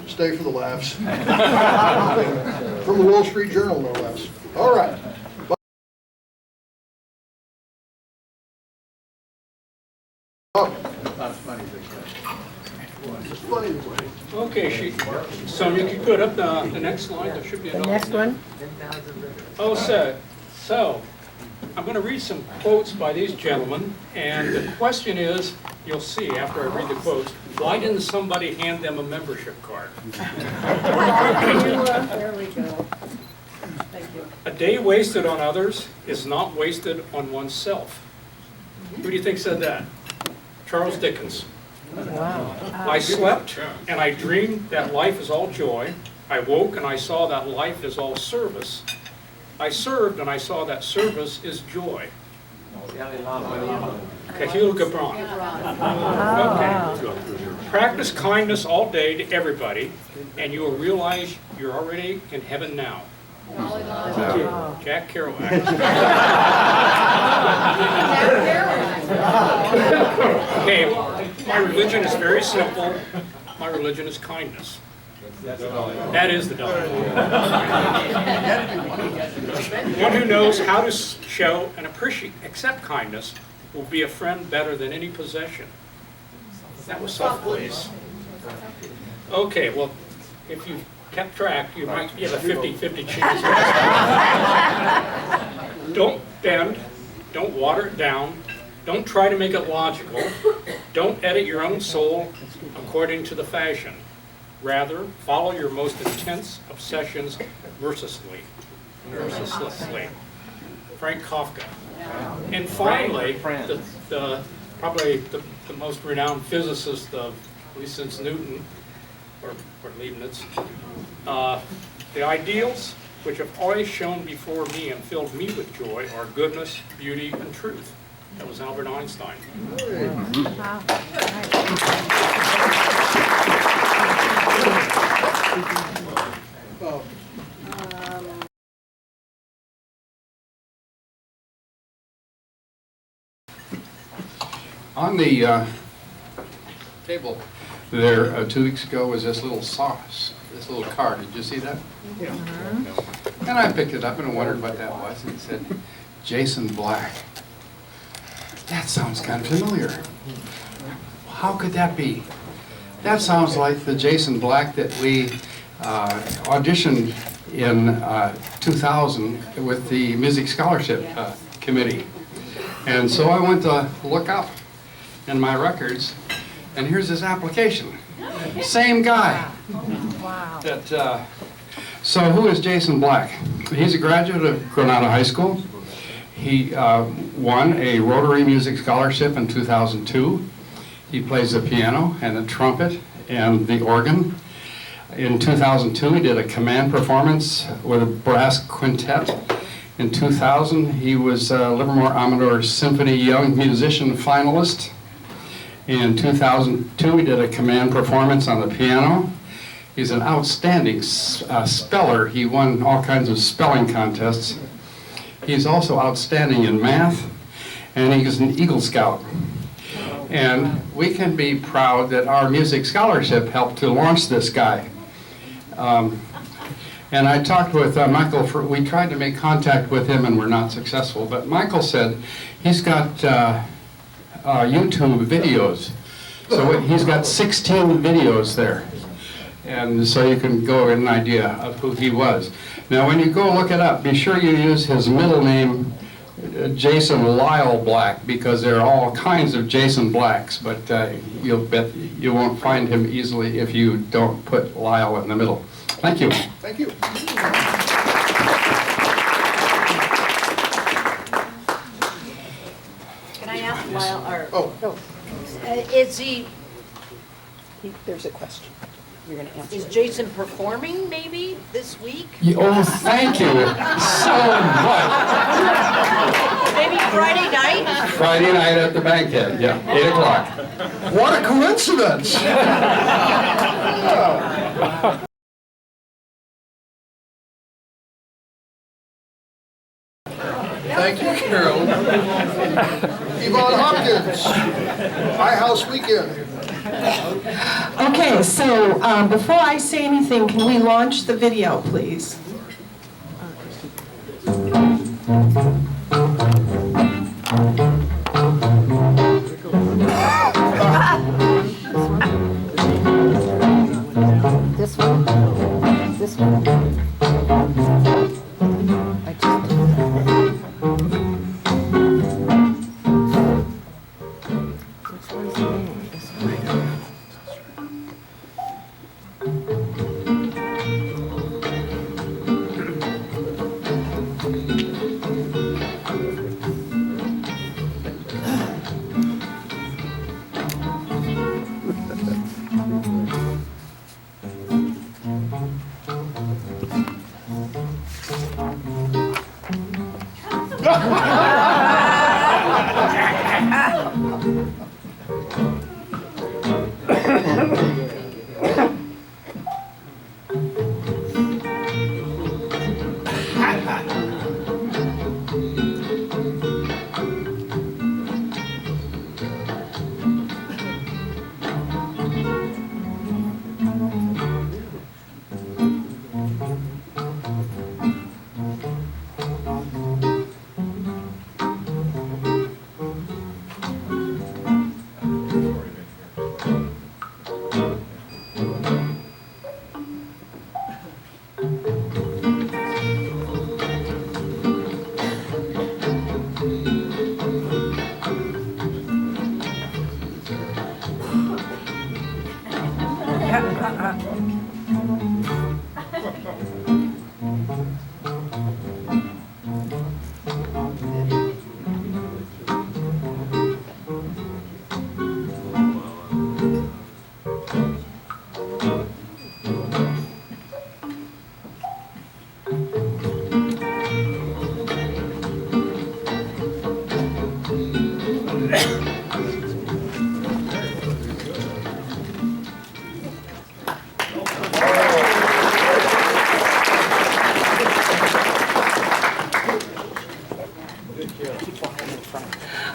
Stay for the laughs. From the Wall Street Journal, no less. All right. Okay, Sonia, if you could up the next slide, there should be The another. next one? Oh, so I'm going to read some quotes by these gentlemen, and the question is, you'll see after I read the quotes, why didn't somebody hand them a membership card? There we go. Thank you. A day wasted on others is not wasted on oneself. Who do you think said that? Charles Dickens. Wow. I slept and I dreamed that life is all joy. I woke and I saw that life is all service. I served and I saw that service is joy. Kahlil Gibran. Okay. Practice kindness all day to everybody, and you will realize you're already in heaven now. Jack Kerouac. Okay, my religion is very simple. My religion is kindness. That is the dollar. One who knows how to show and accept kindness will be a friend better than any possession. That was self-please. Okay, well, if you kept track, you might get a 50-50 chance. Don't bend, don't water it down, don't try to make it logical, don't edit your own soul according to the fashion. Rather, follow your most intense obsessions mercilessly. Frank Kafka. And finally, probably the most renowned physicist of, at least since Newton, or Leibniz, the ideals which have always shone before me and filled me with joy are goodness, beauty, and truth. That was Albert Einstein. On the table there 2 weeks ago was this little sauce, this little card. Did you see that? Yeah. And I picked it up and wondered what that was. And it said, Jason Black. That sounds kind of familiar. How could that be? That sounds like the Jason Black that we auditioned in 2000 with the Music Scholarship Committee. And so I went to look up in my records, and here's his application. Same guy. Wow. So who is Jason Black? He's a graduate of Granada High School. He won a Rotary Music Scholarship in 2002. He plays the piano and the trumpet and the organ. In 2002, he did a command performance with a brass quintet. In 2000, he was Livermore Amador Symphony Young Musician finalist. In 2002, he did a command performance on the piano. He's an outstanding speller. He won all kinds of spelling contests. He's also outstanding in math, and he's an Eagle Scout. And we can be proud that our music scholarship helped to launch this guy. And I talked with Michael, we tried to make contact with him and we're not successful, but Michael said he's got YouTube videos. So he's got 16 videos there. And so you can go get an idea of who he was. Now when you go look it up, be sure you use his middle name, Jason Lyle Black, because there are all kinds of Jason Blacks, but you'll bet you won't find him easily if you don't put Lyle in the middle. Thank you. Thank you. Can I ask Lyle, or, Oh, is he, There's a question. You're going to answer. is Jason performing maybe this week? Oh, thank you so much. Maybe Friday night? Friday night at the Bankhead, yeah, 8 o'clock. what a coincidence! Thank you, Carol. Yvonne Hopkins, My House Weekend. Okay, so before I say anything, can we launch the video, please? This one? This one? I just did that. Which one's the name? This one.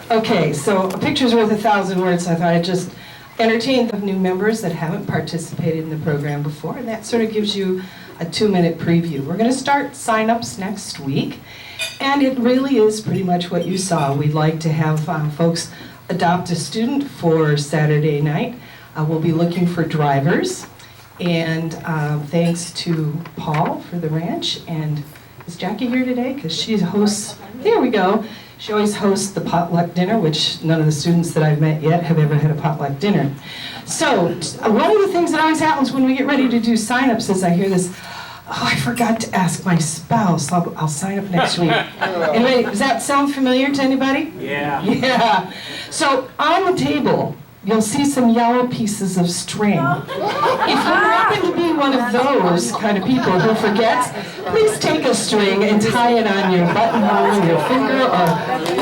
Okay, so a picture's worth 1,000 words. I thought I'd just entertain the new members that haven't participated in the program before, and that sort of gives you a 2-minute preview. We're going to start sign-ups next week, and it really is pretty much what you saw. We'd like to have folks adopt a student for Saturday night. We'll be looking for drivers, and thanks to Paul for the ranch, and is Jackie here today? Because she hosts, there we go. She always hosts the potluck dinner, which none of the students that I've met yet have ever had a potluck dinner. So one of the things that always happens when we get ready to do sign-ups is I hear this, oh, I forgot to ask my spouse. I'll sign up next week. Anyway, does that sound familiar to anybody? Yeah. Yeah. So on the table, you'll see some yellow pieces of string. If you happen to be one of those kind of people who forgets, please take a string and tie it on your buttonhole, your finger, or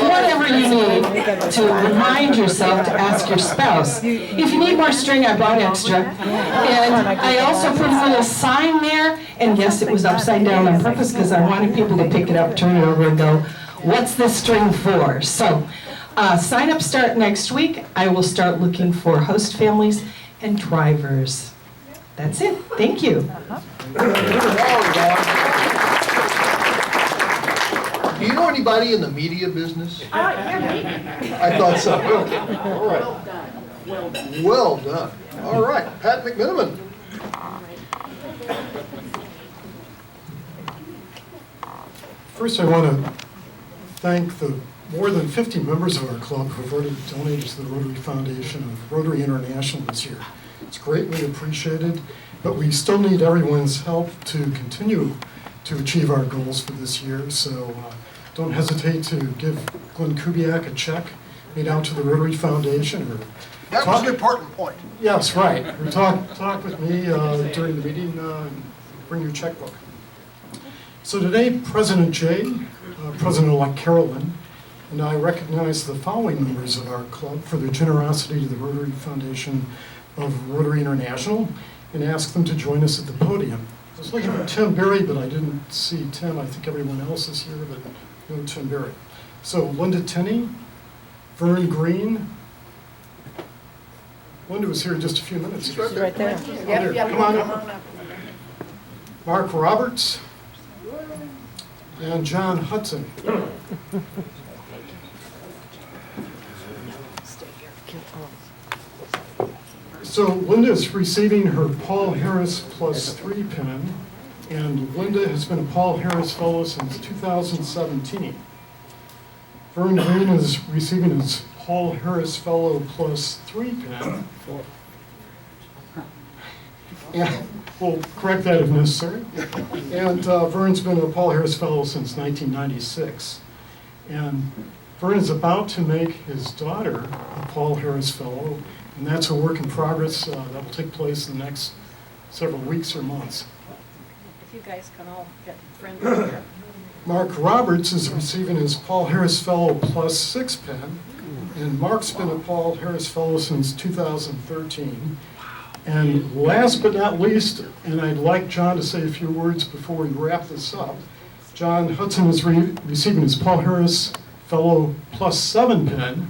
whatever you need to remind yourself to ask your spouse. If you need more string, I brought extra. And I also put a little sign there, and yes, it was upside down on purpose because I wanted people to pick it up, turn it over, and go, what's this string for? So. Sign-ups start next week. I will start looking for host families and drivers. That's it. Thank you. Do you know anybody in the media business? I thought so. All right. Well done. All right. Pat McMiniman. First, I want to thank the more than 50 members of our club who have already donated to the Rotary Foundation of Rotary International this year. It's greatly appreciated, but we still need everyone's help to continue to achieve our goals for this year. So don't hesitate to give Glenn Kubiak a check made out to the Rotary Foundation. Or That was an important point. yes, right. Or talk with me during the meeting. Bring your checkbook. So today, President Jay, President-elect Carolyn, and I recognize the following members of our club for their generosity to the Rotary Foundation of Rotary International and ask them to join us at the podium. I was looking for Tim Berry, but I didn't see Tim. I think everyone else is here, but no Tim Berry. So Linda Tenney, Vern Green, Linda was here just a few minutes ago. Right there. There, come on up. Mark Roberts and John Hudson. So Linda's receiving her Paul Harris +3 pin, and Linda has been a Paul Harris Fellow since 2017. Vern Green is receiving his Paul Harris Fellow +3 pin. Yeah, we'll correct that if necessary. And Vern's been a Paul Harris Fellow since 1996. And Vern is about to make his daughter a Paul Harris Fellow, and that's a work in progress that will take place in the next several weeks or months. If you guys can all get friendly. Mark Roberts is receiving his Paul Harris Fellow +6 pin, and Mark's been a Paul Harris Fellow since 2013. And last but not least, and I'd like John to say a few words before we wrap this up, John Hudson is receiving his Paul Harris Fellow +7 pin.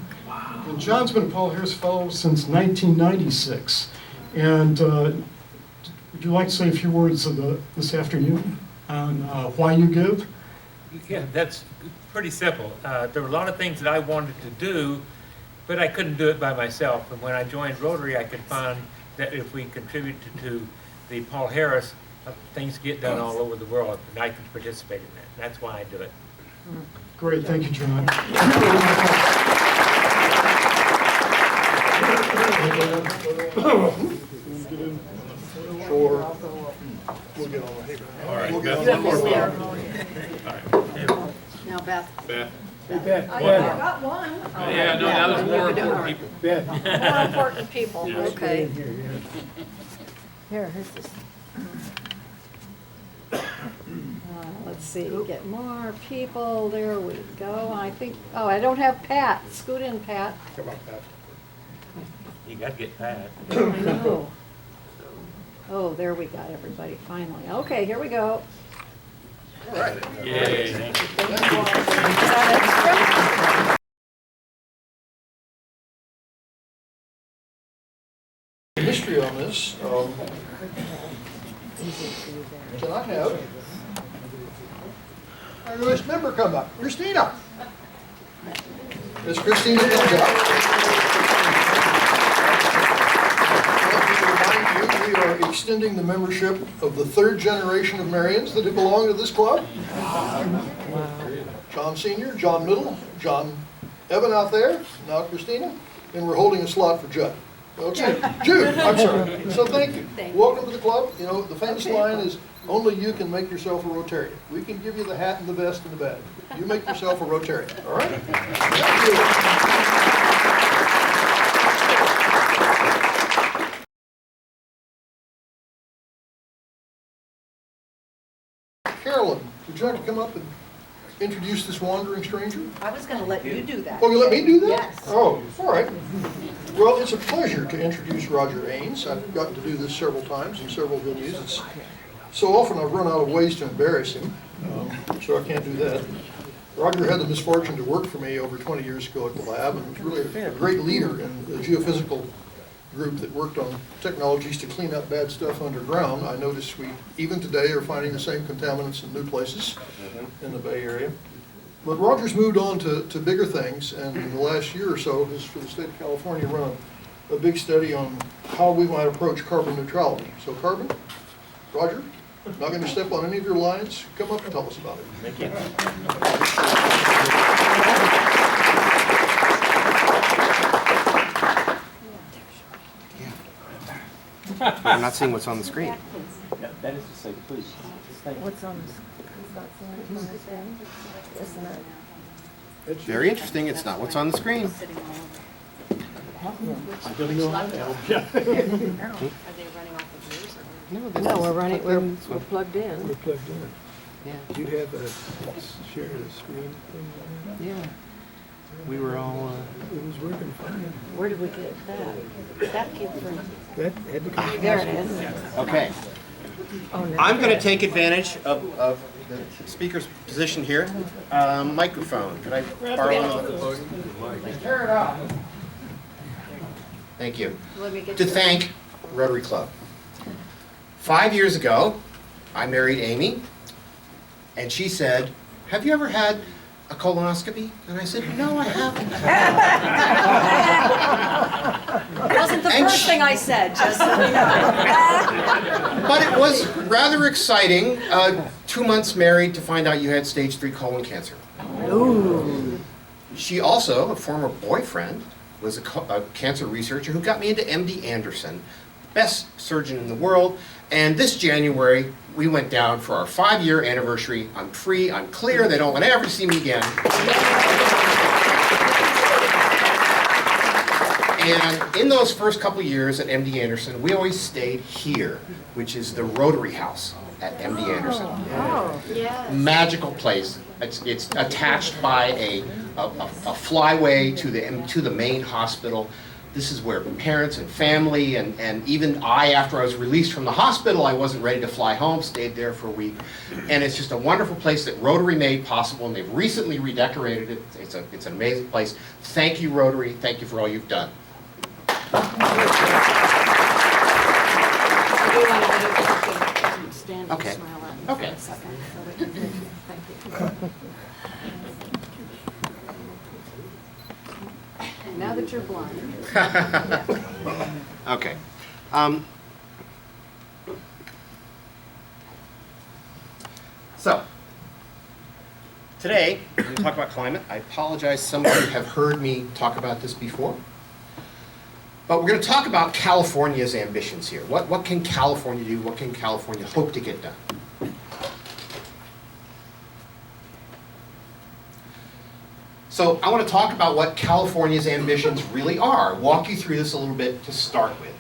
And John's been a Paul Harris Fellow since 1996. And would you like to say a few words this afternoon on why you give? Yeah, that's pretty simple. There were a lot of things that I wanted to do, but I couldn't do it by myself. And when I joined Rotary, I could find that if we contributed to the Paul Harris, things get done all over the world, and I can participate in that. That's why I do it. Great, thank you, John. Sure. We'll get on the paper. All right, We'll get Beth, on one the more paper. vote. Now, Beth. Beth? I got one. Yeah, no, now there's more important people. More important people, okay. Here's this. Let's see, get more people, there we go. I think, oh, I don't have Pat. Scoot in, Pat. Come on, Pat. You got to get Pat. I know. Oh, there we got everybody, finally. Okay, here we go. Yay. The history on this, can I have our newest member come up, Christina? Miss Christina we are extending the membership of the third generation of Marians that have belonged to this club. John Sr., John Middle, John Evan out there, now Christina, and we're holding a slot for Judd. Okay, Jude, I'm sorry. So thank you. Welcome to the club. You know, the famous line is, only you can make yourself a Rotarian. We can give you the hat and the vest and the badge. You make yourself a Rotarian, all right? Thank you. Carolyn, would you like to come up and introduce this wandering stranger? I was going to let you do that. Oh, you let me do that? Yes. Oh, all right. Well, it's a pleasure to introduce Roger Ailes. I've gotten to do this several times in several venues. It's so often I've run out of ways to embarrass him, so I can't do that. Roger had the misfortune to work for me over 20 years ago at the lab, and was really a great leader in the geophysical group that worked on technologies to clean up bad stuff underground. I noticed we, even today, are finding the same contaminants in new places in the Bay Area. But Roger's moved on to bigger things, and in the last year or so has, for the state of California, run a big study on how we might approach carbon neutrality. So Carbon, Roger, not going to step on any of your lines. Come up and tell us about it. Thank you. I'm not seeing what's on the screen. That is to say, please. What's on this? Isn't it? It's very interesting. It's not what's on the screen. Are they running off of yours? No, this No, is we're running, we're this one. plugged in. We're plugged in. Yeah, Do you have a share the screen thing? yeah. We were all. It was working fine. Where did we get that? That came from, That had to come. there it is. Okay. Oh, no. I'm going to take advantage of the speaker's position here. Microphone. Could I borrow one of the podium? Tear it up. Thank you. Let me get To you- thank Rotary Club. 5 years ago, I married Amy, and she said, "Have you ever had a colonoscopy?" And I said, "No, I haven't." It wasn't the And first she- thing I said, just so you know. But it was rather exciting, 2 months married, to find out you had stage 3 colon cancer. She also, a former boyfriend, was a cancer researcher who got me into MD Anderson, best surgeon in the world. And this January, we went down for our 5-year anniversary. I'm free, I'm clear, they don't want to ever see me again. And in those first couple of years at MD Anderson, we always stayed here, which is the Rotary House at MD Anderson. Oh, yes. Magical place. It's attached by a flyway to the main hospital. This is where parents and family and even I, after I was released from the hospital, I wasn't ready to fly home, stayed there for a week. And it's just a wonderful place that Rotary made possible, and they've recently redecorated it. It's an amazing place. Thank you, Rotary. Thank you for all you've done. I do want to get a stand and Okay. smile at me Okay. for a second. So we can do- Thank you. Now that you're blind. Okay. So, today, we're going to talk about climate. I apologize, some of you have heard me talk about this before. But we're going to talk about California's ambitions here. What can California do? What can California hope to get done? So I want to talk about what California's ambitions really are. Walk you through this a little bit to start with.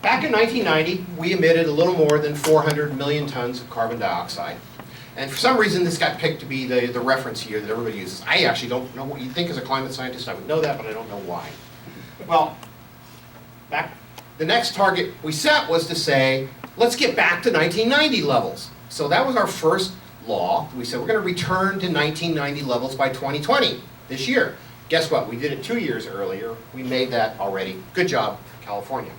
Back in 1990, we emitted a little more than 400 million tons of carbon dioxide. And for some reason, this got picked to be the reference year that everybody uses. I actually don't know what you think as a climate scientist. I would know that, but I don't know why. Well, the next target we set was to say, let's get back to 1990 levels. So that was our first law. We said we're going to return to 1990 levels by 2020, this year. Guess what? We did it 2 years earlier. We made that already. Good job, California.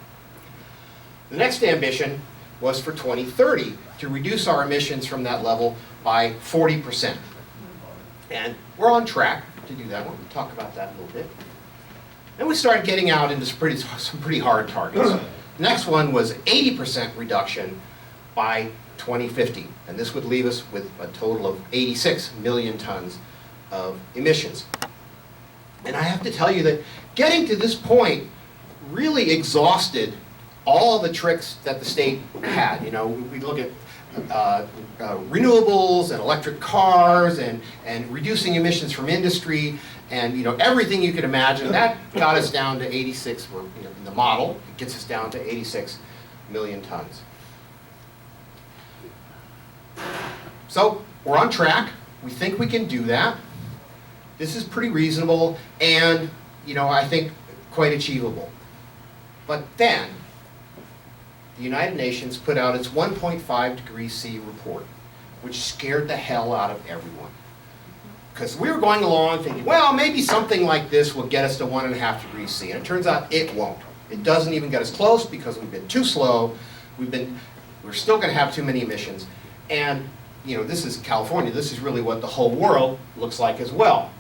The next ambition was for 2030 to reduce our emissions from that level by 40%. And we're on track to do that. We'll talk about that a little bit. Then we started getting out into some pretty hard targets. The next one was 80% reduction by 2050. And this would leave us with a total of 86 million tons of emissions. And I have to tell you that getting to this point really exhausted all the tricks that the state had. You know, we look at renewables and electric cars and reducing emissions from industry and, you know, everything you could imagine. That got us down to 86, or, you know, in the model, it gets us down to 86 million tons. So we're on track. We think we can do that. This is pretty reasonable and, you know, I think quite achievable. But then, the United Nations put out its 1.5 degrees C report, which scared the hell out of everyone. Because we were going along thinking, well, maybe something like this will get us to 1.5 degrees C. And it turns out it won't. It doesn't even get us close because we've been too slow. We're still going to have too many emissions. And, you know, this is California. This is really what the whole world looks like as well.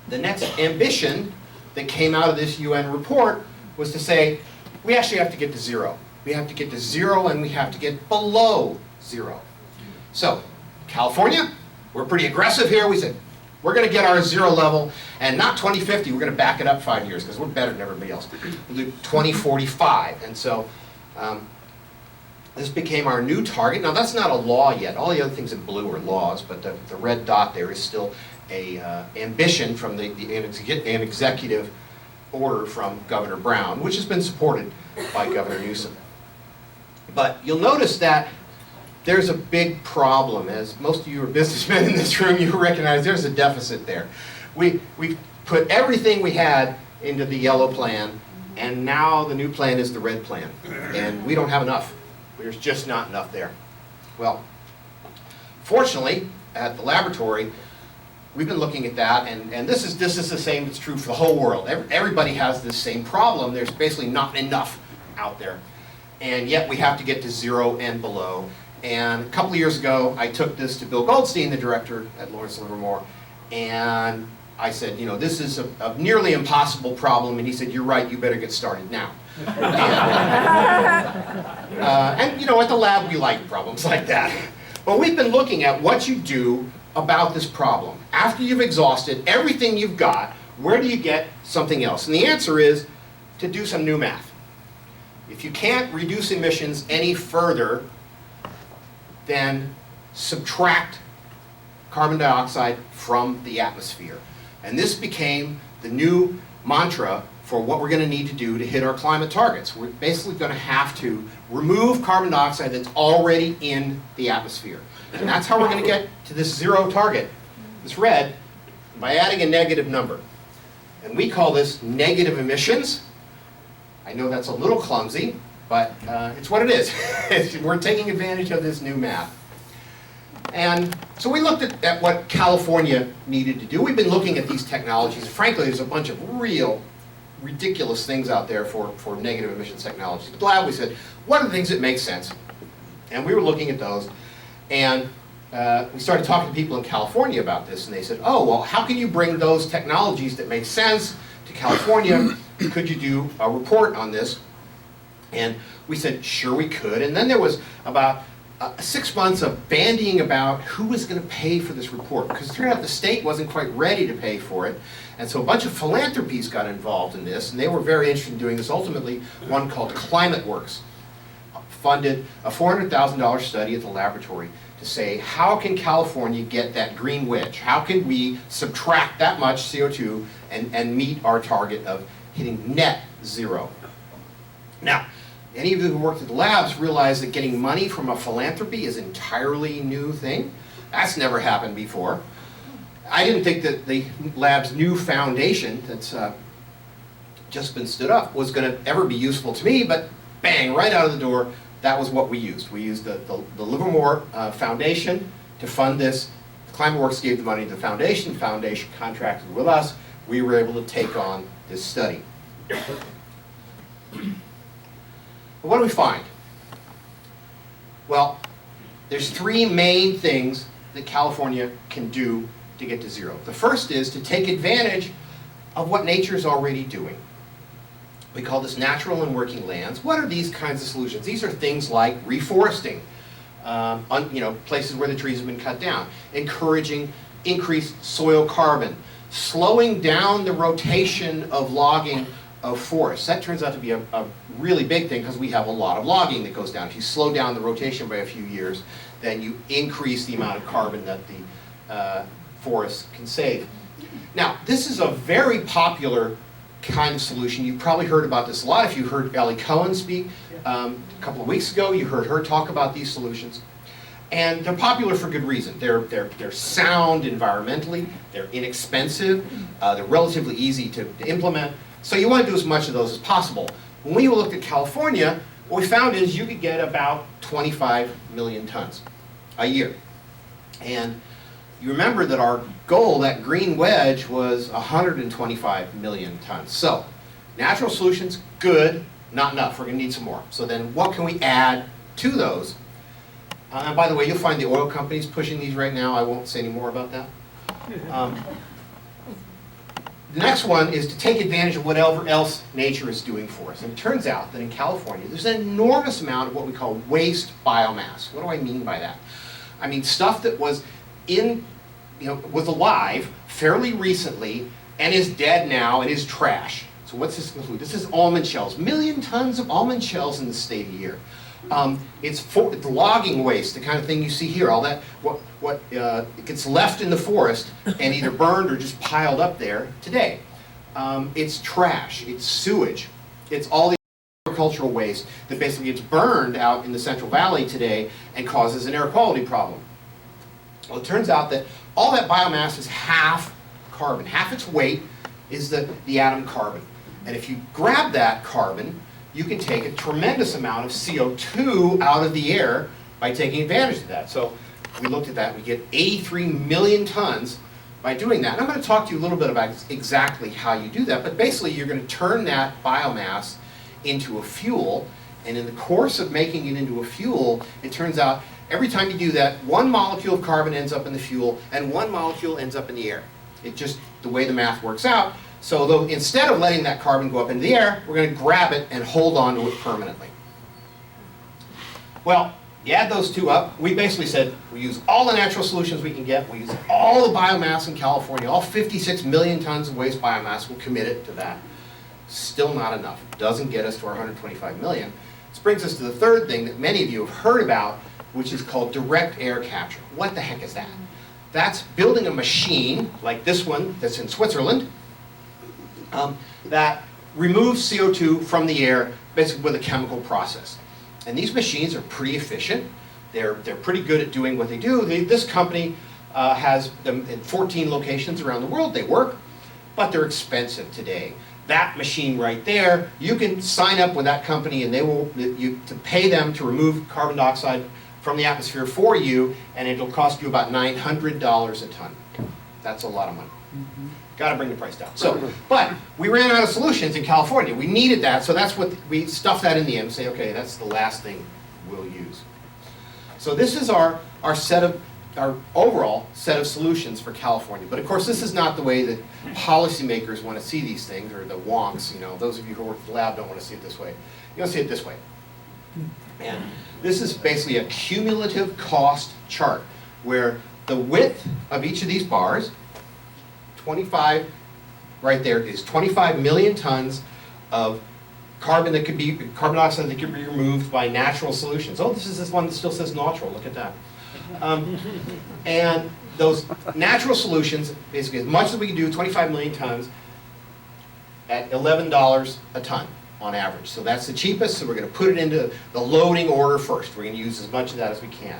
The next ambition that came out of this UN report was to say, we actually have to get to zero. We have to get to zero and we have to get below zero. So, California, we're pretty aggressive here. We said, we're going to get our zero level, and not 2050, we're going to back it up 5 years because we're better than everybody else. We'll do 2045. And so, this became our new target. Now, that's not a law yet. All the other things in blue are laws, but the red dot there is still a ambition from an executive order from Governor Brown, which has been supported by Governor Newsom. But you'll notice that there's a big problem. As most of you are businessmen in this room, you recognize there's a deficit there. We put everything we had into the yellow plan, and now the new plan is the red plan. And we don't have enough. There's just not enough there. Well, fortunately, at the laboratory, we've been looking at that, and this is the same that's true for the whole world. Everybody has this same problem. There's basically not enough out there. And yet we have to get to 0 and below. And a couple of years ago, I took this to Bill Goldstein, the director at Lawrence Livermore, and I said, you know, this is a nearly impossible problem. And he said, you're right, you better get started now. And you know, at the lab, we like problems like that. But we've been looking at what you do about this problem. After you've exhausted everything you've got, where do you get something else? And the answer is to do some new math. If you can't reduce emissions any further, then subtract carbon dioxide from the atmosphere. And this became the new mantra for what we're going to need to do to hit our climate targets. We're basically going to have to remove carbon dioxide that's already in the atmosphere. And that's how we're going to get to this 0 target, this red, by adding a negative number. And we call this negative emissions. I know that's a little clumsy, but it's what it is. We're taking advantage of this new math. And so we looked at what California needed to do. We've been looking at these technologies. Frankly, there's a bunch of real ridiculous things out there for negative emissions technologies. But lab, we said, what are the things that make sense? And we were looking at those. And we started talking to people in California about this. And they said, oh, well, how can you bring those technologies that make sense to California? Could you do a report on this? And we said, sure we could. And then there was about 6 months of bandying about who was going to pay for this report, because it turned out the state wasn't quite ready to pay for it. And so a bunch of philanthropies got involved in this, and they were very interested in doing this. Ultimately, one called ClimateWorks funded a $400,000 study at the laboratory to say, how can California get that green wedge? How can we subtract that much CO2 and meet our target of hitting net 0? Now, any of you who worked at the labs realize that getting money from a philanthropy is an entirely new thing. That's never happened before. I didn't think that the lab's new foundation that's just been stood up was going to ever be useful to me, but bang, right out of the door, that was what we used. We used the Livermore Foundation to fund this. ClimateWorks gave the money to the foundation. The foundation contracted with us. We were able to take on this study. But what do we find? Well, there's 3 main things that California can do to get to 0. The first is to take advantage of what nature is already doing. We call this natural and working lands. What are these kinds of solutions? These are things like reforesting, places where the trees have been cut down, encouraging increased soil carbon, slowing down the rotation of logging of forests. That turns out to be a really big thing because we have a lot of logging that goes down. If you slow down the rotation by a few years, then you increase the amount of carbon that the forest can save. Now, this is a very popular kind of solution. You've probably heard about this a lot. If you heard Ellie Cohen speak a couple of weeks ago, you heard her talk about these solutions. And they're popular for good reason. They're sound environmentally, they're inexpensive, they're relatively easy to implement. So you want to do as much of those as possible. When we looked at California, what we found is you could get about 25 million tons a year. And you remember that our goal, that green wedge, was 125 million tons. So natural solutions, good, not enough. We're going to need some more. So then what can we add to those? And by the way, you'll find the oil companies pushing these right now. I won't say any more about that. The next one is to take advantage of whatever else nature is doing for us. And it turns out that in California, there's an enormous amount of what we call waste biomass. What do I mean by that? I mean stuff that was was alive fairly recently and is dead now and is trash. So what's this include? This is almond shells. Million tons of almond shells in the state a year. It's the logging waste, the kind of thing you see here, all that, what gets left in the forest and either burned or just piled up there today. It's trash, it's sewage, it's all the agricultural waste that basically gets burned out in the Central Valley today and causes an air quality problem. Well, it turns out that all that biomass is half carbon. Half its weight is the atom carbon. And if you grab that carbon, you can take a tremendous amount of CO2 out of the air by taking advantage of that. So we looked at that. We get 83 million tons by doing that. And I'm going to talk to you a little bit about exactly how you do that, but basically you're going to turn that biomass into a fuel, and in the course of making it into a fuel, it turns out every time you do that, one molecule of carbon ends up in the fuel and one molecule ends up in the air. It just, the way the math works out. So though instead of letting that carbon go up into the air, we're going to grab it and hold on to it permanently. Well, you add those two up, we basically said we use all the natural solutions we can get, we use all the biomass in California, all 56 million tons of waste biomass, we'll commit it to that. Still not enough. Doesn't get us to our 125 million. This brings us to the third thing that many of you have heard about, which is called direct air capture. What the heck is that? That's building a machine like this one that's in Switzerland that removes CO2 from the air basically with a chemical process. And these machines are pretty efficient. They're pretty good at doing what they do. This company has them in 14 locations around the world. They work, but they're expensive today. That machine right there, you can sign up with that company and they will to pay them to remove carbon dioxide from the atmosphere for you, and it'll cost you about $900 a ton. That's a lot of money. Got to bring the price down. So, but we ran out of solutions in California. We needed that, so that's what we stuffed that in the end and say, okay, that's the last thing we'll use. So this is our overall set of solutions for California. But of course, this is not the way that policymakers want to see these things, or the wonks. You know, those of you who work at the lab don't want to see it this way. You want to see it this way. And this is basically a cumulative cost chart where the width of each of these bars, 25, right there, is 25 million tons of carbon dioxide that could be removed by natural solutions. Oh, this is this one that still says natural, look at that. And those natural solutions, basically as much as we can do, 25 million tons at $11 a ton on average. So that's the cheapest, so we're going to put it into the loading order first. We're going to use as much of that as we can.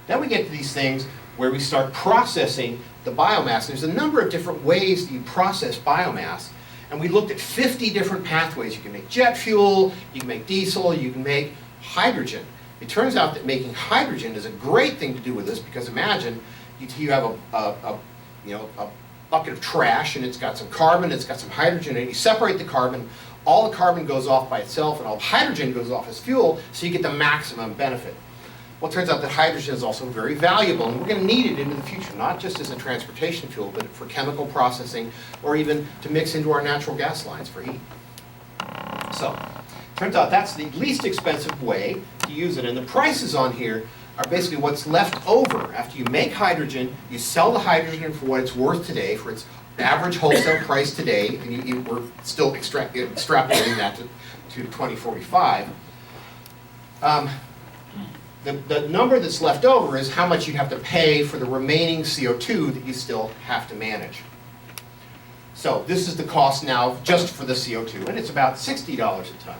Then we get to these things where we start processing the biomass. There's a number of different ways that you process biomass, and we looked at 50 different pathways. You can make jet fuel, you can make diesel, you can make hydrogen. It turns out that making hydrogen is a great thing to do with this, because imagine you have a bucket of trash and it's got some carbon, it's got some hydrogen, and you separate the carbon, all the carbon goes off by itself and all the hydrogen goes off as fuel, so you get the maximum benefit. Well, it turns out that hydrogen is also very valuable, and we're going to need it into the future, not just as a transportation fuel, but for chemical processing, or even to mix into our natural gas lines for heat. So, turns out that's the least expensive way to use it, and the prices on here are basically what's left over. After you make hydrogen, you sell the hydrogen for what it's worth today, for its average wholesale price today, and we're still extrapolating that to 2045. The number that's left over is how much you have to pay for the remaining CO2 that you still have to manage. So this is the cost now just for the CO2, and it's about $60 a ton.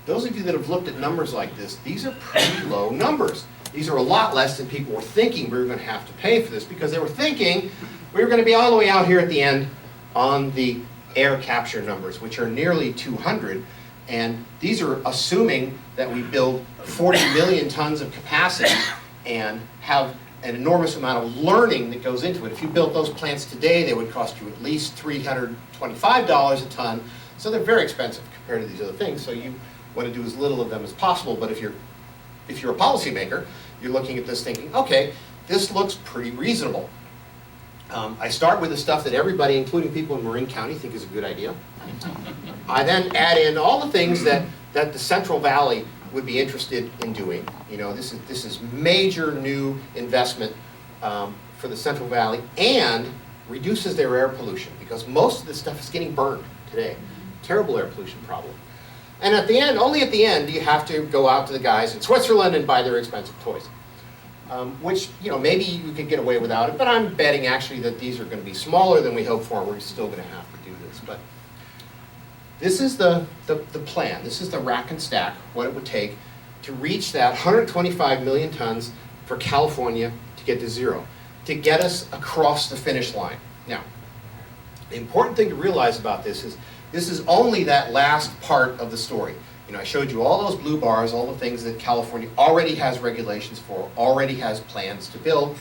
Those of you that have looked at numbers like this, these are pretty low numbers. These are a lot less than people were thinking we were going to have to pay for this, because they were thinking we were going to be all the way out here at the end on the air capture numbers, which are nearly 200. And these are assuming that we build 40 million tons of capacity and have an enormous amount of learning that goes into it. If you built those plants today, they would cost you at least $325 a ton. So they're very expensive compared to these other things. So you want to do as little of them as possible. But if you're a policymaker, you're looking at this thinking, okay, this looks pretty reasonable. I start with the stuff that everybody, including people in Marin County, think is a good idea. I then add in all the things that the Central Valley would be interested in doing. You know, this is major new investment for the Central Valley, and reduces their air pollution, because most of this stuff is getting burned today. Terrible air pollution problem. And at the end, only at the end, do you have to go out to the guys in Switzerland and buy their expensive toys. Which, you know, maybe you could get away without it, but I'm betting actually that these are going to be smaller than we hoped for. We're still going to have to do this. But this is the plan. This is the rack and stack, what it would take to reach that 125 million tons for California to get to zero, to get us across the finish line. Now, the important thing to realize about this is only that last part of the story. You know, I showed you all those blue bars, all the things that California already has regulations for, already has plans to build.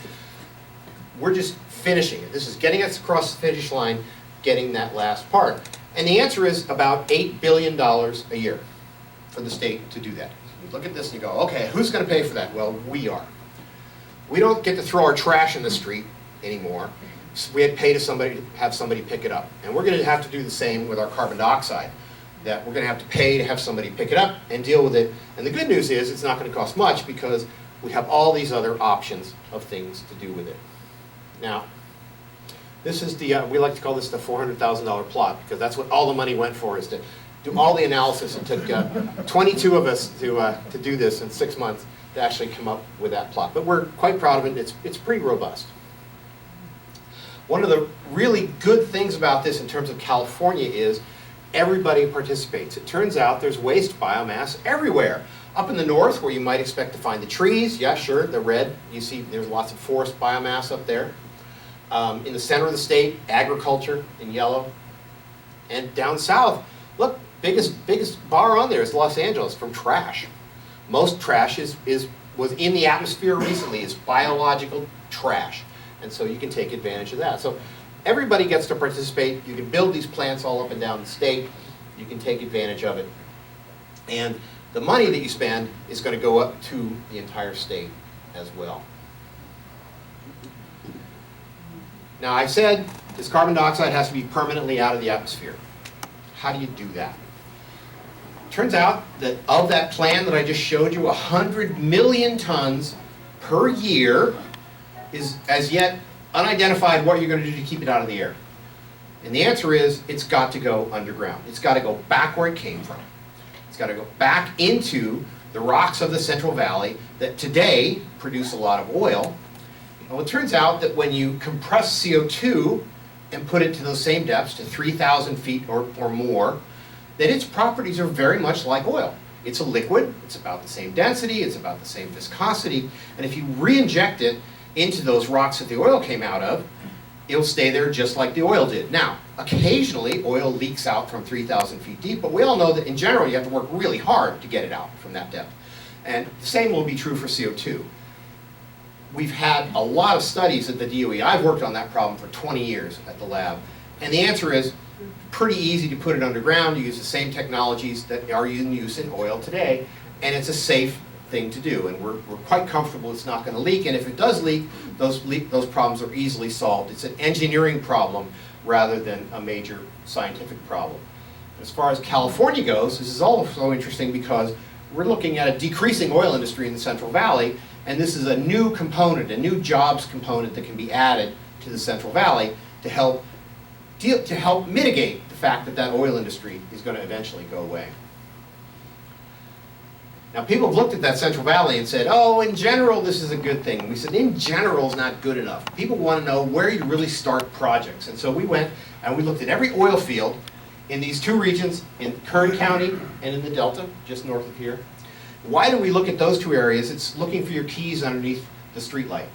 We're just finishing it. This is getting us across the finish line, getting that last part. And the answer is about $8 billion a year for the state to do that. You look at this and you go, okay, who's going to pay for that? Well, we are. We don't get to throw our trash in the street anymore. So we had to pay to have somebody pick it up. And we're going to have to do the same with our carbon dioxide, that we're going to have to pay to have somebody pick it up and deal with it. And the good news is it's not going to cost much because we have all these other options of things to do with it. Now, this is the, we like to call this the $400,000 plot, because that's what all the money went for, is to do all the analysis. It took 22 of us to do this in 6 months to actually come up with that plot. But we're quite proud of it. It's pretty robust. One of the really good things about this in terms of California is everybody participates. It turns out there's waste biomass everywhere. Up in the north, where you might expect to find the trees, yeah, sure, the red, you see there's lots of forest biomass up there. In the center of the state, agriculture in yellow. And down south, look, biggest bar on there is Los Angeles from trash. Most trash was in the atmosphere recently, is biological trash. And so you can take advantage of that. So everybody gets to participate. You can build these plants all up and down the state. You can take advantage of it. And the money that you spend is going to go up to the entire state as well. Now, I said this carbon dioxide has to be permanently out of the atmosphere. How do you do that? Turns out that of that plan that I just showed you, 100 million tons per year is as yet unidentified what you're going to do to keep it out of the air. And the answer is it's got to go underground. It's got to go back where it came from. It's got to go back into the rocks of the Central Valley that today produce a lot of oil. Well, it turns out that when you compress CO2 and put it to those same depths, to 3,000 feet or more, that its properties are very much like oil. It's a liquid, it's about the same density, it's about the same viscosity, and if you re-inject it into those rocks that the oil came out of, it'll stay there just like the oil did. Now, occasionally oil leaks out from 3,000 feet deep, but we all know that in general you have to work really hard to get it out from that depth. And the same will be true for CO2. We've had a lot of studies at the DOE. I've worked on that problem for 20 years at the lab. And the answer is pretty easy to put it underground. You use the same technologies that are in use in oil today, and it's a safe thing to do. And we're quite comfortable it's not going to leak. And if it does leak, those problems are easily solved. It's an engineering problem rather than a major scientific problem. As far as California goes, this is also interesting because we're looking at a decreasing oil industry in the Central Valley, and this is a new component, a new jobs component that can be added to the Central Valley to help mitigate the fact that that oil industry is going to eventually go away. Now, people have looked at that Central Valley and said, oh, in general, this is a good thing. We said, in general is not good enough. People want to know where you really start projects. And so we went and we looked at every oil field in these two regions, in Kern County and in the Delta, just north of here. Why do we look at those two areas? It's looking for your keys underneath the streetlight.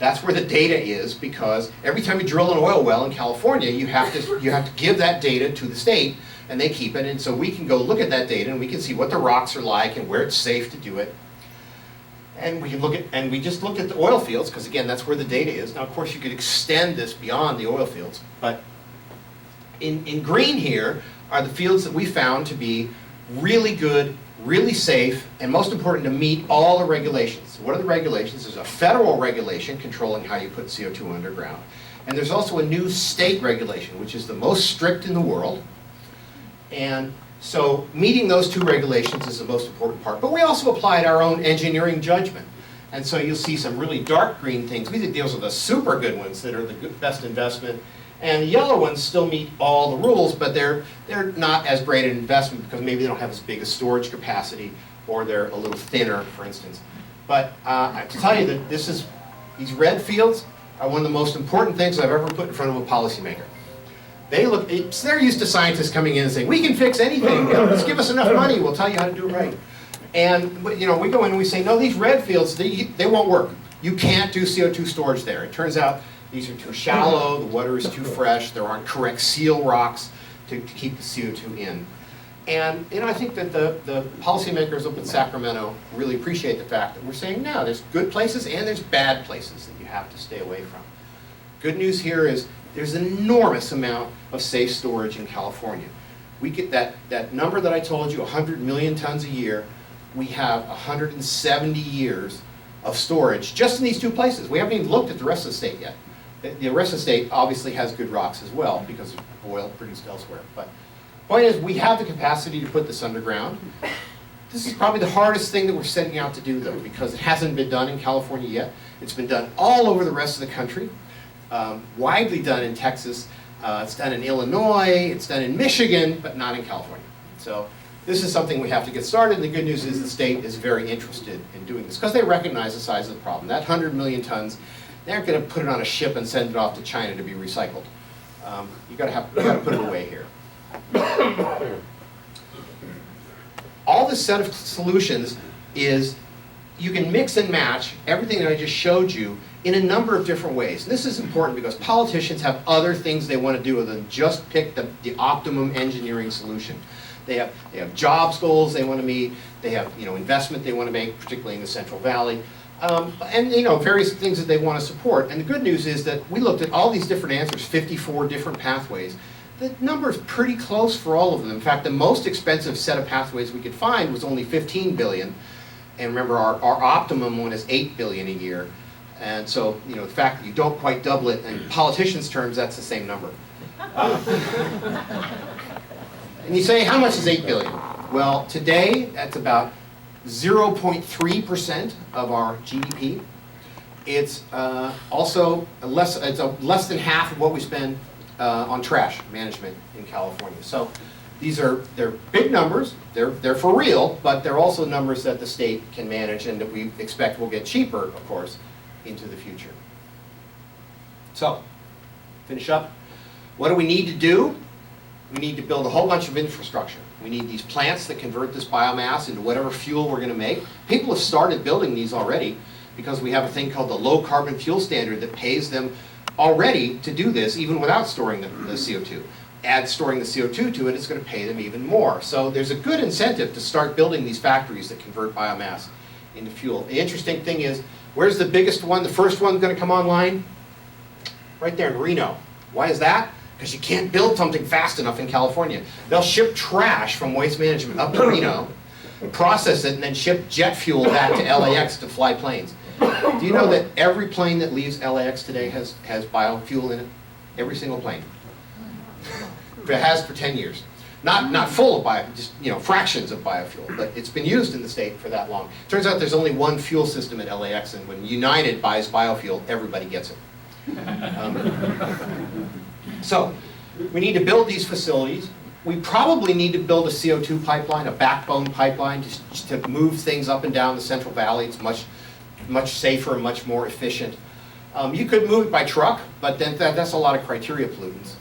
That's where the data is, because every time you drill an oil well in California, you have to give that data to the state, and they keep it. And so we can go look at that data, and we can see what the rocks are like and where it's safe to do it. And we can look at, and we just looked at the oil fields, because again, that's where the data is. Now, of course, you could extend this beyond the oil fields, but in green here are the fields that we found to be really good, really safe, and most important, to meet all the regulations. So what are the regulations? There's a federal regulation controlling how you put CO2 underground. And there's also a new state regulation, which is the most strict in the world. And so meeting those two regulations is the most important part. But we also applied our own engineering judgment. And so you'll see some really dark green things. We think those are the super good ones that are the best investment. And the yellow ones still meet all the rules, but they're not as great an investment because maybe they don't have as big a storage capacity, or they're a little thinner, for instance. But I have to tell you that these red fields are one of the most important things I've ever put in front of a policymaker. They're used to scientists coming in and saying, we can fix anything, just give us enough money, we'll tell you how to do it right. And we go in and we say, no, these red fields, they won't work. You can't do CO2 storage there. It turns out these are too shallow, the water is too fresh, there aren't correct seal rocks to keep the CO2 in. And I think that the policymakers up in Sacramento really appreciate the fact that we're saying, no, there's good places and there's bad places that you have to stay away from. Good news here is there's an enormous amount of safe storage in California. We get that number that I told you, 100 million tons a year, we have 170 years of storage just in these two places. We haven't even looked at the rest of the state yet. The rest of the state obviously has good rocks as well because of oil produced elsewhere. But point is, we have the capacity to put this underground. This is probably the hardest thing that we're setting out to do, though, because it hasn't been done in California yet. It's been done all over the rest of the country, widely done in Texas. It's done in Illinois, it's done in Michigan, but not in California. So this is something we have to get started. And the good news is the state is very interested in doing this because they recognize the size of the problem. That 100 million tons, they aren't going to put it on a ship and send it off to China to be recycled. You got to put it away here. All this set of solutions is you can mix and match everything that I just showed you in a number of different ways. And this is important because politicians have other things they want to do other than just pick the optimum engineering solution. They have jobs goals they want to meet. They have investment they want to make, particularly in the Central Valley. And various things that they want to support. And the good news is that we looked at all these different answers, 54 different pathways. The number is pretty close for all of them. In fact, the most expensive set of pathways we could find was only 15 billion. And remember, our optimum one is 8 billion a year. And so, the fact that you don't quite double it, in politicians' terms, that's the same number. And you say, how much is 8 billion? Well, today, that's about 0.3% of our GDP. It's also less than half of what we spend on trash management in California. So they're big numbers, they're for real, but they're also numbers that the state can manage and that we expect will get cheaper, of course, into the future. So, finish up. What do we need to do? We need to build a whole bunch of infrastructure. We need these plants that convert this biomass into whatever fuel we're going to make. People have started building these already because we have a thing called the low carbon fuel standard that pays them already to do this even without storing the CO2. Add storing the CO2 to it, it's going to pay them even more. So there's a good incentive to start building these factories that convert biomass into fuel. The interesting thing is, where's the biggest one, the first one going to come online? Right there in Reno. Why is that? Because you can't build something fast enough in California. They'll ship trash from Waste Management up to Reno, process it, and then ship jet fuel back to LAX to fly planes. Do you know that every plane that leaves LAX today has biofuel in it? Every single plane. It has for 10 years. Not full of bio, just fractions of biofuel, but it's been used in the state for that long. Turns out there's only one fuel system at LAX, and when United buys biofuel, everybody gets it. So, we need to build these facilities. We probably need to build a CO2 pipeline, a backbone pipeline, just to move things up and down the Central Valley. It's much safer and much more efficient. You could move it by truck, but then that's a lot of criteria pollutants.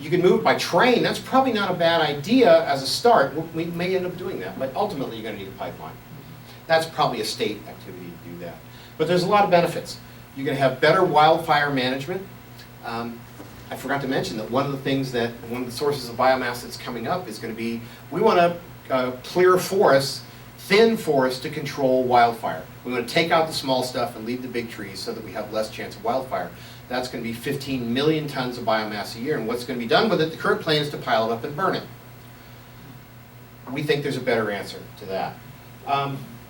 You can move it by train. That's probably not a bad idea as a start. We may end up doing that, but ultimately you're going to need a pipeline. That's probably a state activity to do that. But there's a lot of benefits. You're going to have better wildfire management. I forgot to mention that one of the sources of biomass that's coming up is going to be, we want to clear forests, thin forests to control wildfire. We want to take out the small stuff and leave the big trees so that we have less chance of wildfire. That's going to be 15 million tons of biomass a year, and what's going to be done with it, the current plan is to pile it up and burn it. We think there's a better answer to that.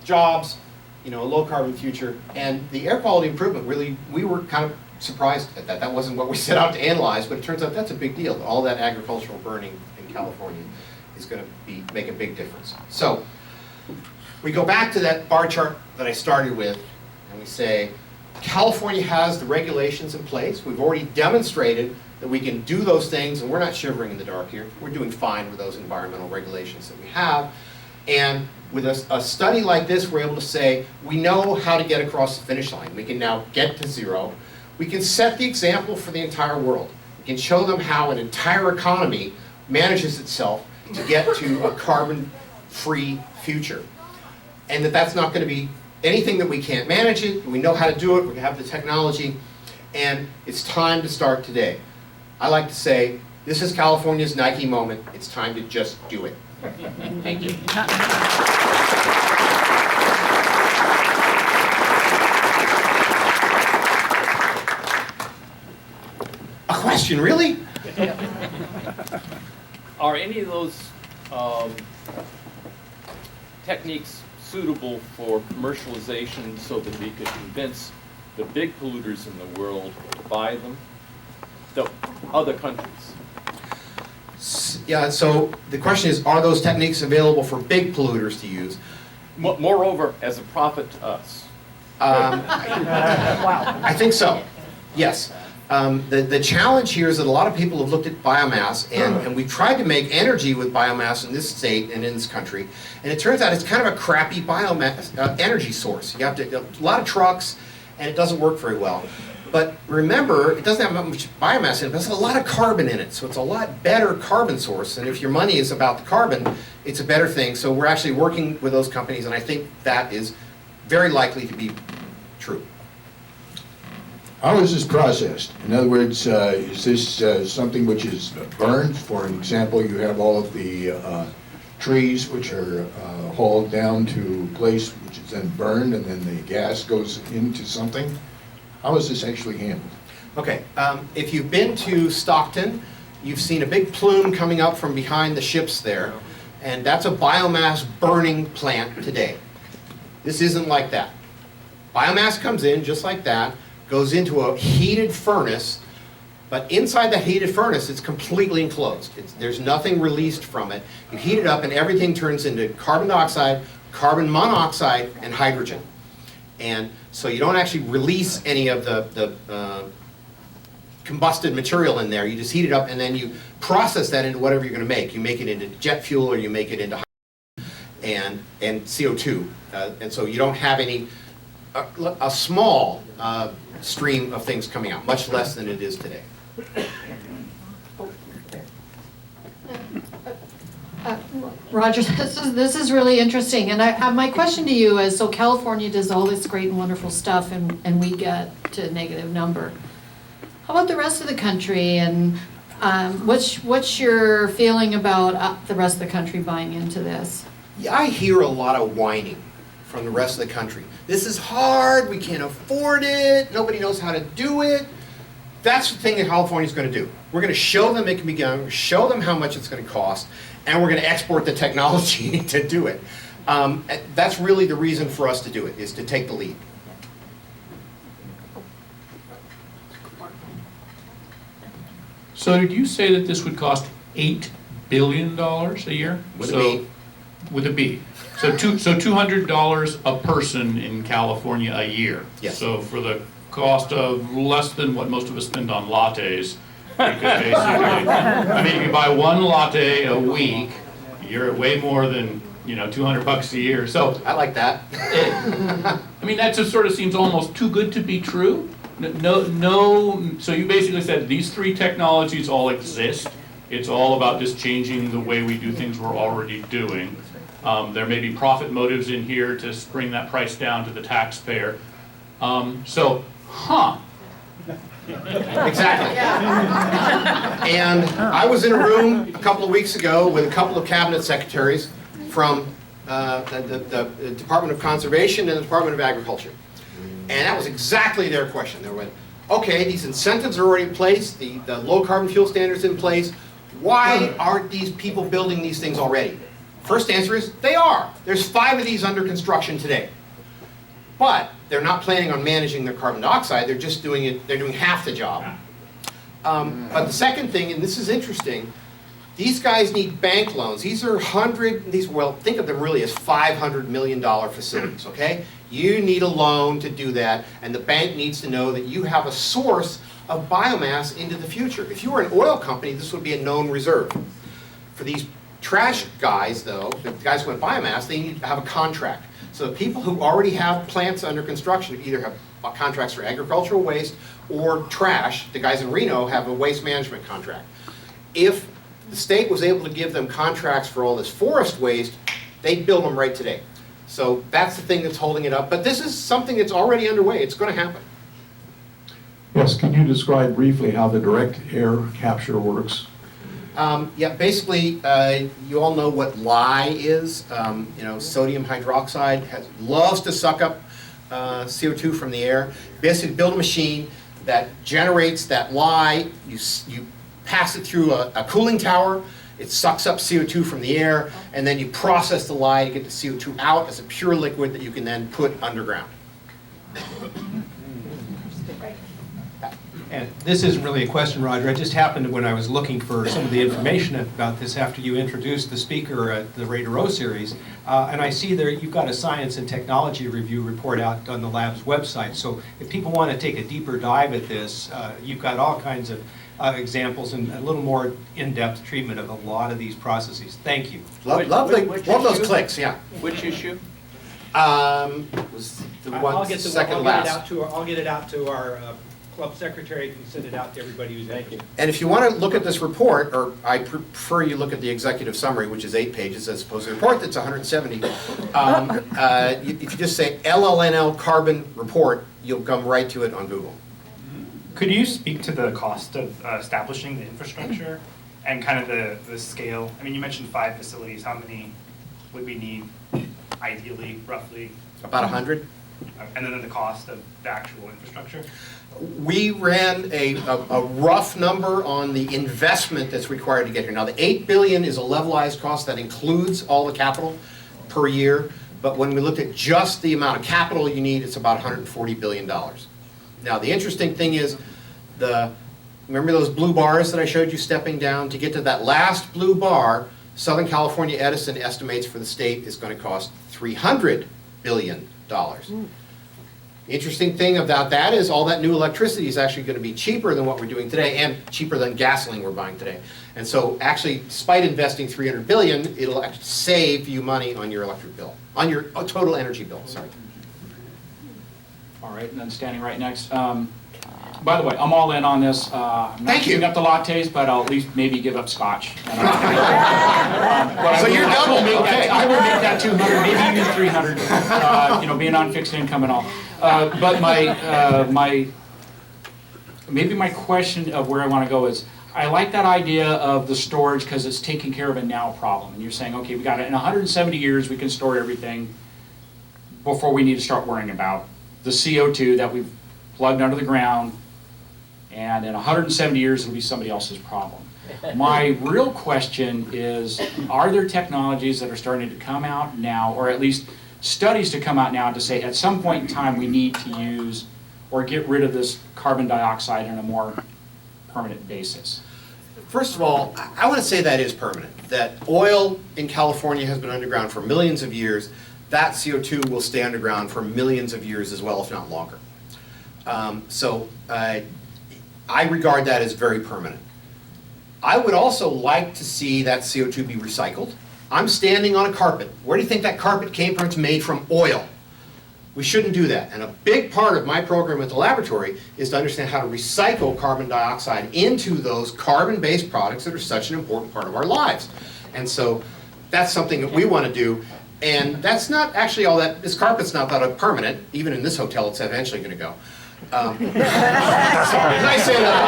Jobs, a low carbon future, and the air quality improvement, really, we were kind of surprised at that. That wasn't what we set out to analyze, but it turns out that's a big deal. All that agricultural burning in California is going to make a big difference. So, we go back to that bar chart that I started with, and we say, California has the regulations in place. We've already demonstrated that we can do those things, and we're not shivering in the dark here. We're doing fine with those environmental regulations that we have. And with a study like this, we're able to say, we know how to get across the finish line. We can now get to zero. We can set the example for the entire world. We can show them how an entire economy manages itself to get to a carbon-free future. And that's not going to be anything that we can't manage it. We know how to do it. We have the technology. And it's time to start today. I like to say, this is California's Nike moment. It's time to just do it. Thank you. question, really? Are any of those techniques suitable for commercialization so that we could convince the big polluters in the world to buy them? The other countries. Yeah, so the question is, are those techniques available for big polluters to use? Moreover, as a profit to us. I think so, yes. The challenge here is that a lot of people have looked at biomass, and we've tried to make energy with biomass in this state and in this country, and it turns out it's kind of a crappy biomass energy source. You have to, a lot of trucks, and it doesn't work very well. But remember, it doesn't have much biomass in it, but it's a lot of carbon in it, so it's a lot better carbon source, and if your money is about the carbon, it's a better thing. So we're actually working with those companies, and I think that is very likely to be true. How is this processed? In other words, is this something which is burned? For example, you have all of the trees which are hauled down to a place which is then burned, and then the gas goes into something. How is this actually handled? Okay, if you've been to Stockton, you've seen a big plume coming up from behind the ships there, and that's a biomass burning plant today. This isn't like that. Biomass comes in just like that, goes into a heated furnace, but inside that heated furnace, it's completely enclosed. There's nothing released from it. You heat it up and everything turns into carbon dioxide, carbon monoxide, and hydrogen. And so you don't actually release any of the combusted material in there. You just heat it up and then you process that into whatever you're going to make. You make it into jet fuel or you make it into hydrogen and CO2. And so you don't have any, a small stream of things coming out, much less than it is today. Roger, this is really interesting, and my question to you is, so California does all this great and wonderful stuff, and we get to a negative number. How about the rest of the country, and what's your feeling about the rest of the country buying into this? Yeah, I hear a lot of whining from the rest of the country. This is hard, we can't afford it, nobody knows how to do it. That's the thing that California's going to do. We're going to show them it can be done, show them how much it's going to cost, and we're going to export the technology to do it. That's really the reason for us to do it, is to take the lead. So did you say that this would cost $8 billion a year? With a B. With a B. So $200 a person in California a year. Yes. So for the cost of less than what most of us spend on lattes, you could basically, I mean, if you buy one latte a week, you're at way more than, $200 a year. So I like that. I mean, that just sort of seems almost too good to be true. No, so you basically said these three technologies all exist. It's all about just changing the way we do things we're already doing. There may be profit motives in here to bring that price down to the taxpayer. Exactly. And I was in a room a couple of weeks ago with a couple of cabinet secretaries from the Department of Conservation and the Department of Agriculture. And that was exactly their question. They went, okay, these incentives are already in place, the low carbon fuel standards in place. Why aren't these people building these things already? First answer is, they are. There's 5 of these under construction today. But they're not planning on managing their carbon dioxide, they're just doing it, they're doing half the job. But the second thing, and this is interesting, these guys need bank loans. These are think of them really as $500 million facilities, okay? You need a loan to do that, and the bank needs to know that you have a source of biomass into the future. If you were an oil company, this would be a known reserve. For these trash guys, though, the guys who want biomass, they need to have a contract. So the people who already have plants under construction either have contracts for agricultural waste or trash. The guys in Reno have a waste management contract. If the state was able to give them contracts for all this forest waste, they'd build them right today. So that's the thing that's holding it up. But this is something that's already underway. It's going to happen. Yes, can you describe briefly how the direct air capture works? Yeah, basically, you all know what lye is. Sodium hydroxide loves to suck up CO2 from the air. Basically, build a machine that generates that lye. You pass it through a cooling tower. It sucks up CO2 from the air, and then you process the lye to get the CO2 out as a pure liquid that you can then put underground. And this isn't really a question, Roger. It just happened when I was looking for some of the information about this after you introduced the speaker at the Ray DeRoe series. And I see there you've got a science and technology review report out on the lab's website. So if people want to take a deeper dive at this, you've got all kinds of examples and a little more in-depth treatment of a lot of these processes. Thank you. Love those clicks, yeah. Which issue? Was the one second last. I'll get it out to our club secretary, can send it out to everybody who's interested. And if you want to look at this report, or I prefer you look at the executive summary, which is 8 pages, as opposed to the report that's 170. If you just say LLNL carbon report, you'll come right to it on Google. Could you speak to the cost of establishing the infrastructure and kind of the scale? I mean, you mentioned 5 facilities. How many would we need ideally, roughly? About 100. And then the cost of the actual infrastructure? We ran a rough number on the investment that's required to get here. Now, the $8 billion is a levelized cost that includes all the capital per year, but when we looked at just the amount of capital you need, it's about $140 billion. Now, the interesting thing is, remember those blue bars that I showed you stepping down? To get to that last blue bar, Southern California Edison estimates for the state is going to cost $300 billion. The interesting thing about that is all that new electricity is actually going to be cheaper than what we're doing today and cheaper than gasoline we're buying today. And so actually, despite investing $300 billion, it'll actually save you money on your electric bill, on your total energy bill, sorry. All right, and then standing right next. By the way, I'm all in on this. I'm not giving up the lattes, but I'll at least maybe give up scotch. So you're double. Okay. I would make that 200, maybe even 300. Being on fixed income and all. But maybe my question of where I want to go is, I like that idea of the storage because it's taking care of a now problem. And you're saying, okay, we got it in 170 years, we can store everything before we need to start worrying about the CO2 that we've plugged under the ground. And in 170 years, it'll be somebody else's problem. My real question is, are there technologies that are starting to come out now, or at least studies to come out now to say at some point in time we need to use or get rid of this carbon dioxide on a more permanent basis? First of all, I want to say that is permanent. That oil in California has been underground for millions of years. That CO2 will stay underground for millions of years as well, if not longer. I regard that as very permanent. I would also like to see that CO2 be recycled. I'm standing on a carpet. Where do you think that carpet came from? It's made from oil. We shouldn't do that. And a big part of my program at the laboratory is to understand how to recycle carbon dioxide into those carbon-based products that are such an important part of our lives. And so that's something that we want to do. And that's not actually all that, this carpet's not that permanent. Even in this hotel, it's eventually going to go. Sorry, did I say that?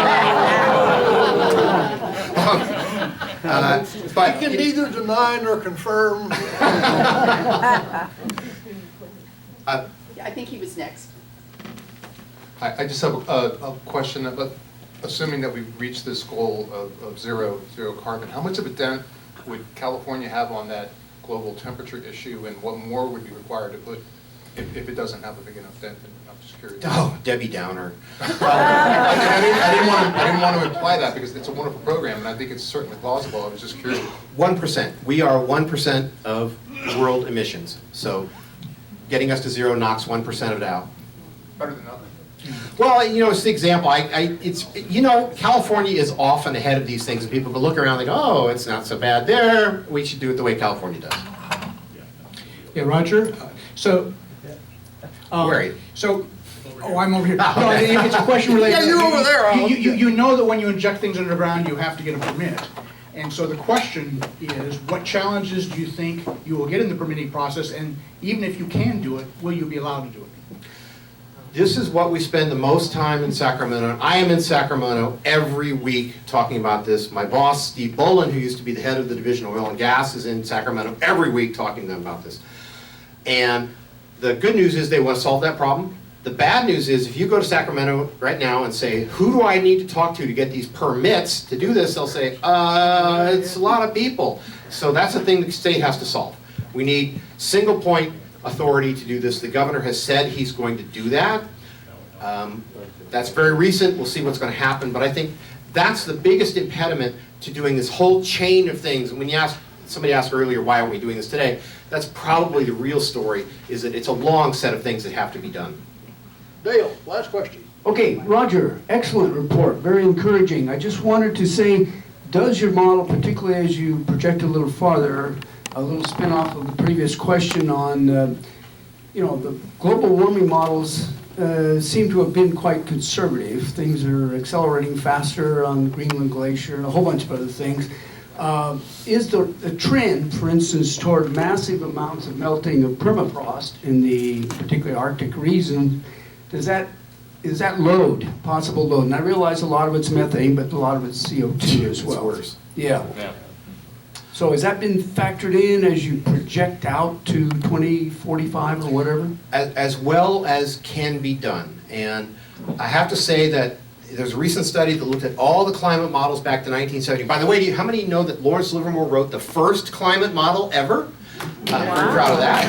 But you can neither deny nor confirm. I think he was next. I just have a question about, assuming that we've reached this goal of zero carbon, how much of a dent would California have on that global temperature issue, and what more would be required to put if it doesn't have a big enough dent? I'm just curious. Oh, Debbie Downer. I didn't want to imply that because it's a wonderful program, and I think it's certainly plausible. I was just curious. 1%. We are 1% of world emissions. So getting us to zero knocks 1% of it out. Better than nothing. Well, it's the example. California is often ahead of these things, and people can look around and go, oh, it's not so bad there. We should do it the way California does. Yeah, Roger. So, where are you? I'm over here. No, it's a question related. Yeah, you're over there, Alan. You know that when you inject things underground, you have to get a permit. And so the question is, what challenges do you think you will get in the permitting process? And even if you can do it, will you be allowed to do it? This is what we spend the most time in Sacramento. I am in Sacramento every week talking about this. My boss, Steve Bolin, who used to be the head of the Division of Oil and Gas, is in Sacramento every week talking to them about this. And the good news is they want to solve that problem. The bad news is if you go to Sacramento right now and say, who do I need to talk to get these permits to do this? They'll say, it's a lot of people. So that's the thing the state has to solve. We need single point authority to do this. The governor has said he's going to do that. That's very recent. We'll see what's going to happen. But I think that's the biggest impediment to doing this whole chain of things. When you ask, somebody asked earlier, why aren't we doing this today? That's probably the real story, is that it's a long set of things that have to be done. Dale, last question. Okay, Roger, excellent report, very encouraging. I just wanted to say, does your model, particularly as you project a little farther, a little spin-off of the previous question on, the global warming models seem to have been quite conservative. Things are accelerating faster on the Greenland Glacier and a whole bunch of other things. Is the trend, for instance, toward massive amounts of melting of permafrost in the particularly Arctic region, is that possible load? And I realize a lot of it's methane, but a lot of it's CO2 as well. It's worse. Yeah. Yeah. So has that been factored in as you project out to 2045 or whatever? As well as can be done. And I have to say that there's a recent study that looked at all the climate models back to 1970. By the way, how many know that Lawrence Livermore wrote the first climate model ever? I'm pretty proud of that.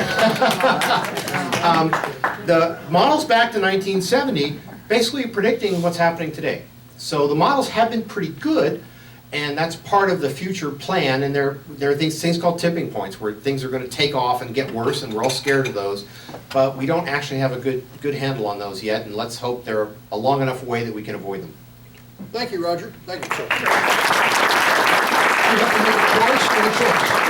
The models back to 1970 basically predicting what's happening today. So the models have been pretty good, and that's part of the future plan. And there are things called tipping points where things are going to take off and get worse, and we're all scared of those. But we don't actually have a good handle on those yet, and let's hope they're a long enough way that we can avoid them. Thank you, Roger. Thank you, sir. You have to make a choice and a choice.